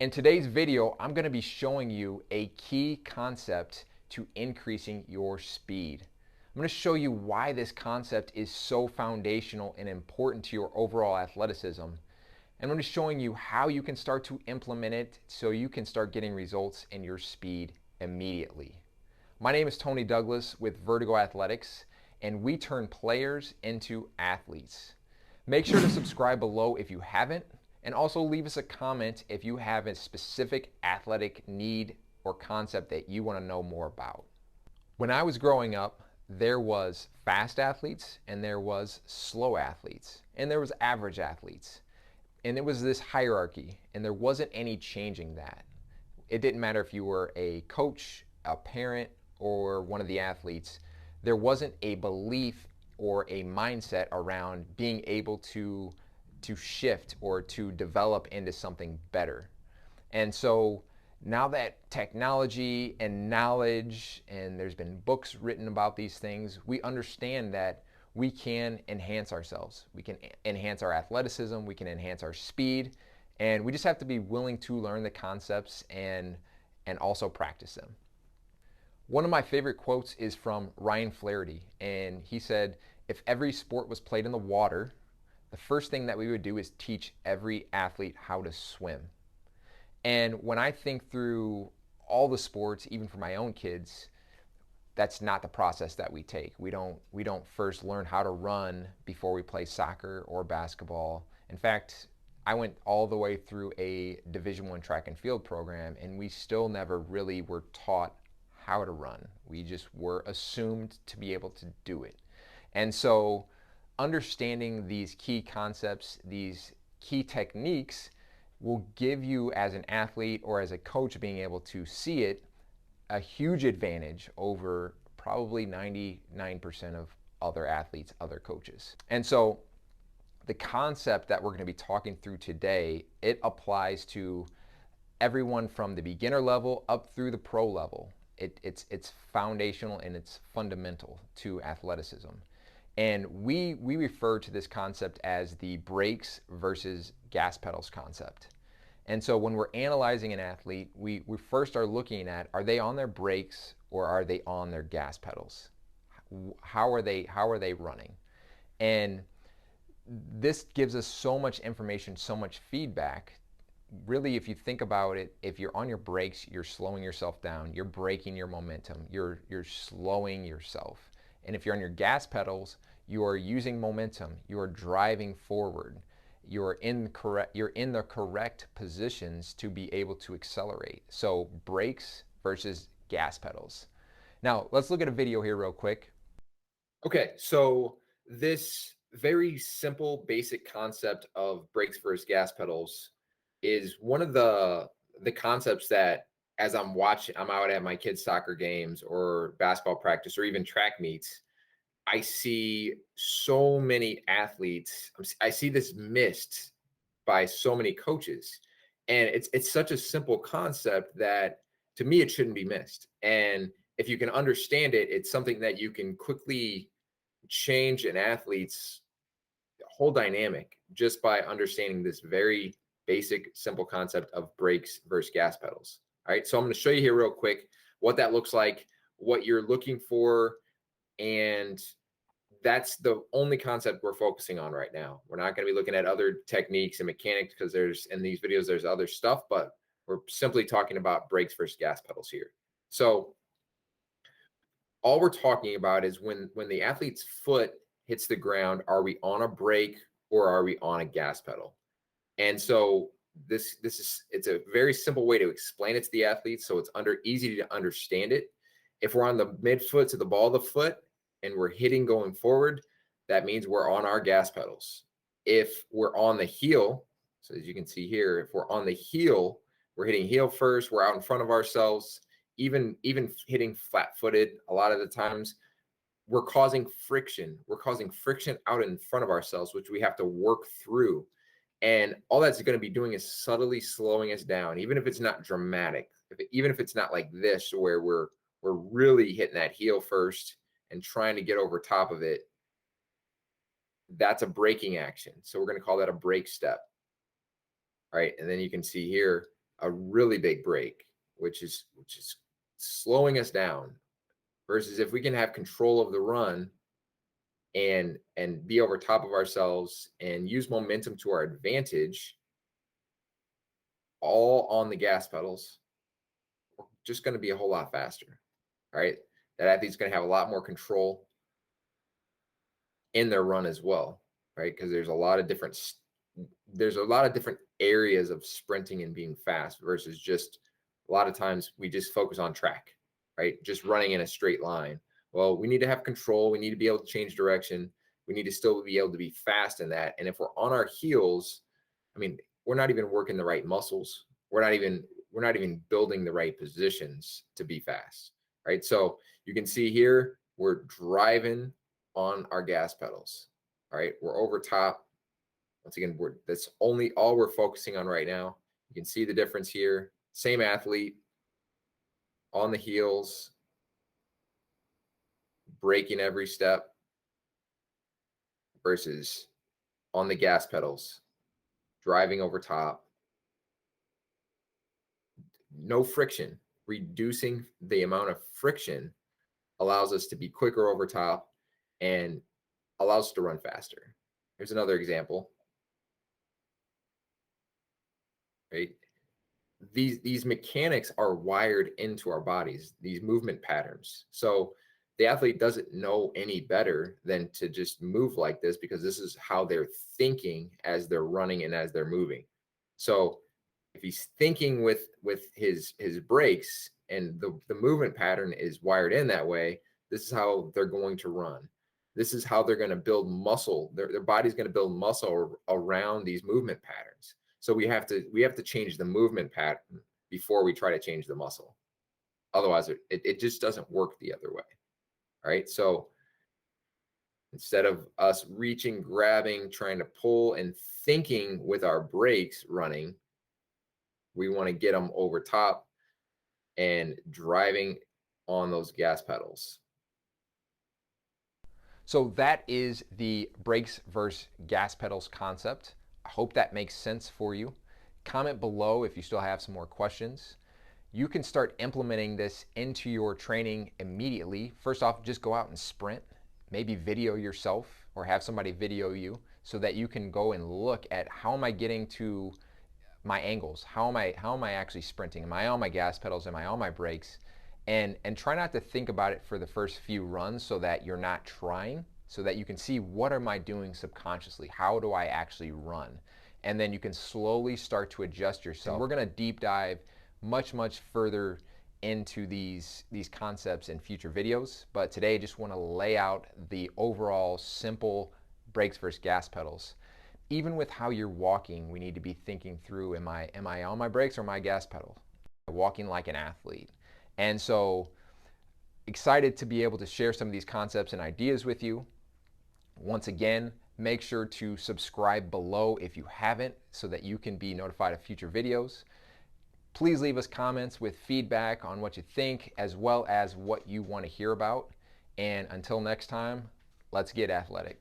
In today's video, I'm going to be showing you a key concept to increasing your speed. I'm going to show you why this concept is so foundational and important to your overall athleticism. And I'm going to be showing you how you can start to implement it so you can start getting results in your speed immediately. My name is Tony Douglas with Vertigo Athletics, and we turn players into athletes. Make sure to subscribe below if you haven't, and also leave us a comment if you have a specific athletic need or concept that you want to know more about. When I was growing up, there was fast athletes and there was slow athletes and there was average athletes. And it was this hierarchy, and there wasn't any changing that. It didn't matter if you were a coach, a parent, or one of the athletes. There wasn't a belief or a mindset around being able to shift or to develop into something better. And so now that technology and knowledge, and there's been books written about these things, we understand that we can enhance ourselves. We can enhance our athleticism, we can enhance our speed, and we just have to be willing to learn the concepts and also practice them. One of my favorite quotes is from Ryan Flaherty, and he said, "If every sport was played in the water, the first thing that we would do is teach every athlete how to swim." And when I think through all the sports, even for my own kids, that's not the process that we take. We don't first learn how to run before we play soccer or basketball. In fact, I went all the way through a Division I track and field program, and we still never really were taught how to run. We just were assumed to be able to do it. And so understanding these key concepts, these key techniques, will give you, as an athlete or as a coach, being able to see it, a huge advantage over probably 99% of other athletes, other coaches. And so the concept that we're going to be talking through today, it applies to everyone from the beginner level up through the pro level. It's foundational and it's fundamental to athleticism. And we refer to this concept as the brakes versus gas pedals concept. And so when we're analyzing an athlete, we first are looking at, are they on their brakes or are they on their gas pedals? How are they running? And this gives us so much information, so much feedback. Really, if you think about it, if you're on your brakes, you're slowing yourself down, you're braking your momentum, you're slowing yourself. And if you're on your gas pedals, you are using momentum, you are driving forward, you're in the correct positions to be able to accelerate. So brakes versus gas pedals. Now let's look at a video here real quick. Okay, so this very simple basic concept of brakes versus gas pedals is one of the concepts that, as I'm out at my kids' soccer games or basketball practice or even track meets, I see so many athletes. I see this missed by so many coaches, and it's such a simple concept that, to me, it shouldn't be missed. And if you can understand it, it's something that you can quickly change an athlete's whole dynamic just by understanding this very basic, simple concept of brakes versus gas pedals. All right, so I'm going to show you here real quick what that looks like, what you're looking for, and that's the only concept we're focusing on right now. We're not going to be looking at other techniques and mechanics, because in these videos there's other stuff, but we're simply talking about brakes versus gas pedals here. So all we're talking about is when the athlete's foot hits the ground, are we on a brake or are we on a gas pedal? And so it's a very simple way to explain it to the athlete, so it's easy to understand it. If we're on the midfoot to the ball of the foot and we're hitting going forward, that means we're on our gas pedals. If we're on the heel, so as you can see here, if we're on the heel, we're hitting heel first, we're out in front of ourselves, even hitting flat-footed, a lot of the times we're causing friction. We're causing friction out in front of ourselves, which we have to work through. And all that's going to be doing is subtly slowing us down, even if it's not dramatic, even if it's not like this, where we're really hitting that heel first and trying to get over top of it. That's a braking action. So we're going to call that a brake step. All right. And then you can see here, a really big break, which is slowing us down, versus if we can have control of the run and be over top of ourselves and use momentum to our advantage, all on the gas pedals, we're just going to be a whole lot faster. Right? That athlete's going to have a lot more control in their run as well, right? Because there's a lot of different areas of sprinting and being fast versus just a lot of times we just focus on track, right? Just running in a straight line. Well, we need to have control. We need to be able to change direction. We need to still be able to be fast in that. And if we're on our heels, I mean, we're not even working the right muscles. We're not even building the right positions to be fast, right? So you can see here, we're driving on our gas pedals. All right, we're over top. Once again, that's only all we're focusing on right now. You can see the difference here. Same athlete on the heels, braking every step, versus on the gas pedals, driving over top. No friction. Reducing the amount of friction allows us to be quicker over top and allows us to run faster. Here's another example. Right? These mechanics are wired into our bodies, these movement patterns. So the athlete doesn't know any better than to just move like this, because this is how they're thinking as they're running and as they're moving. So if he's thinking with his brakes and the movement pattern is wired in that way, this is how they're going to run. This is how they're going to build muscle. Their body's going to build muscle around these movement patterns. So we have to change the movement pattern before we try to change the muscle. Otherwise, it just doesn't work the other way. All right. So instead of us reaching, grabbing, trying to pull, and thinking with our brakes running, we want to get them over top and driving on those gas pedals. So that is the brakes versus gas pedals concept. I hope that makes sense for you. Comment below if you still have some more questions. You can start implementing this into your training immediately. First off, just go out and sprint. Maybe video yourself or have somebody video you so that you can go and look at how am I getting to my angles? How am I actually sprinting? Am I on my gas pedals? Am I on my brakes? And try not to think about it for the first few runs so that you're not trying, so that you can see what am I doing subconsciously? How do I actually run? And then you can slowly start to adjust yourself. And we're going to deep dive much further into these concepts in future videos, but today I just want to lay out the overall simple brakes versus gas pedals. Even with how you're walking, we need to be thinking through, am I on my brakes or my gas pedal? Walking like an athlete. And so excited to be able to share some of these concepts and ideas with you. Once again, make sure to subscribe below if you haven't so that you can be notified of future videos. Please leave us comments with feedback on what you think as well as what you want to hear about. And until next time, let's get athletic.